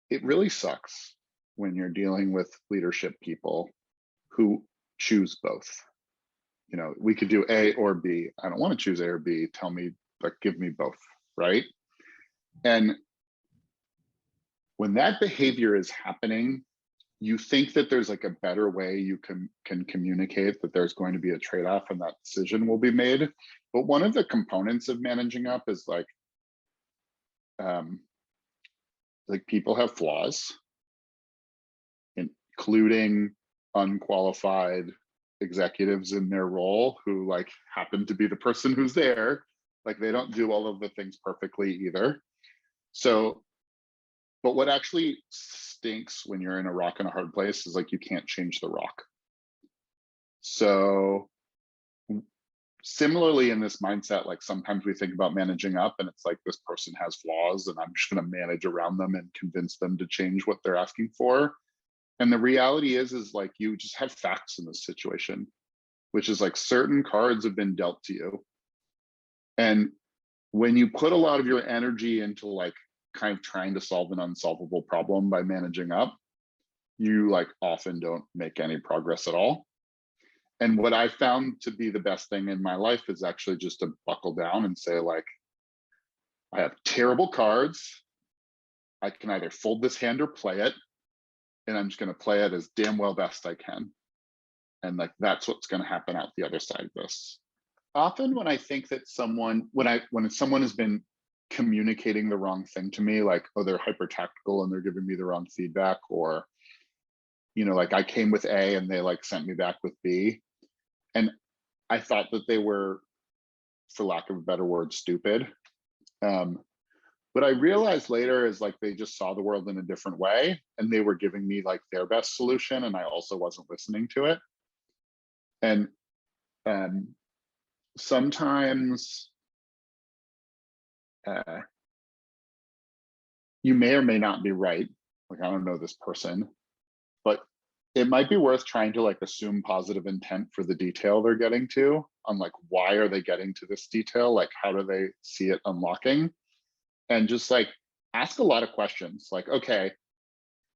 it really sucks when you're dealing with leadership people who choose both. You know, we could do A or B. I don't want to choose A or B. Tell me, like, give me both, right? And when that behavior is happening, you think that there's like a better way you can communicate that there's going to be a trade-off and that decision will be made. But one of the components of managing up is um, like people have flaws, including unqualified executives in their role who like happen to be the person who's there. Like they don't do all of the things perfectly either. So, but what actually stinks when you're in a rock and a hard place is like you can't change the rock. So similarly in this mindset, like sometimes we think about managing up and it's like this person has flaws and I'm just going to manage around them and convince them to change what they're asking for. And the reality is like you just have facts in this situation, which is like certain cards have been dealt to you. And when you put a lot of your energy into like kind of trying to solve an unsolvable problem by managing up, you like often don't make any progress at all. And what I found to be the best thing in my life is actually just to buckle down and say like, I have terrible cards. I can either fold this hand or play it. And I'm just going to play it as damn well best I can. And like, that's what's going to happen out the other side of this. Often when I think that when someone has been communicating the wrong thing to me, like, oh, they're hyper tactical and they're giving me the wrong feedback, or, you know, like I came with A and they like sent me back with B. And I thought that they were, for lack of a better word, stupid. What I realized later is like they just saw the world in a different way and they were giving me like their best solution and I also wasn't listening to it. And sometimes you may or may not be right. Like, I don't know this person, but it might be worth trying to like assume positive intent for the detail they're getting to on like, why are they getting to this detail? Like, how do they see it unlocking? And just like ask a lot of questions like, okay,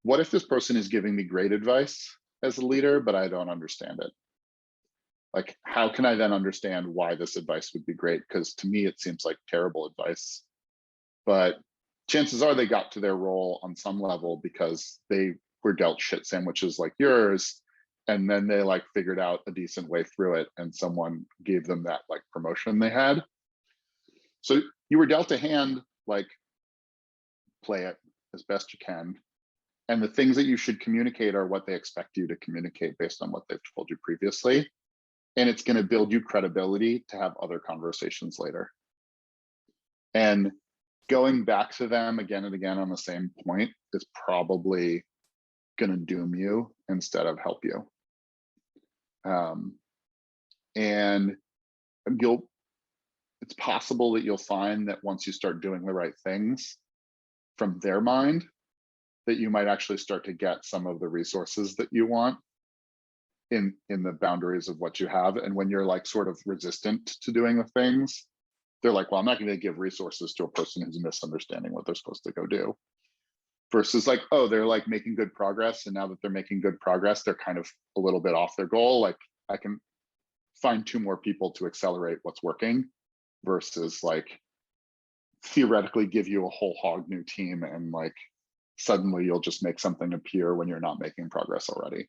what if this person is giving me great advice as a leader, but I don't understand it? Like, how can I then understand why this advice would be great? Because to me, it seems like terrible advice. But chances are they got to their role on some level because they were dealt shit sandwiches like yours. And then they like figured out a decent way through it and someone gave them that like promotion they had. So you were dealt a hand, like play it as best you can. And the things that you should communicate are what they expect you to communicate based on what they've told you previously. And it's going to build you credibility to have other conversations later. And going back to them again and again on the same point is probably going to doom you instead of help you. And it's possible that you'll find that once you start doing the right things from their mind, that you might actually start to get some of the resources that you want in the boundaries of what you have. And when you're like sort of resistant to doing the things, they're like, well, I'm not going to give resources to a person who's misunderstanding what they're supposed to go do. Versus like, oh, they're like making good progress. And now that they're making good progress, they're kind of a little bit off their goal. Like I can find 2 more people to accelerate what's working versus like theoretically give you a whole hog new team and like suddenly you'll just make something appear when you're not making progress already.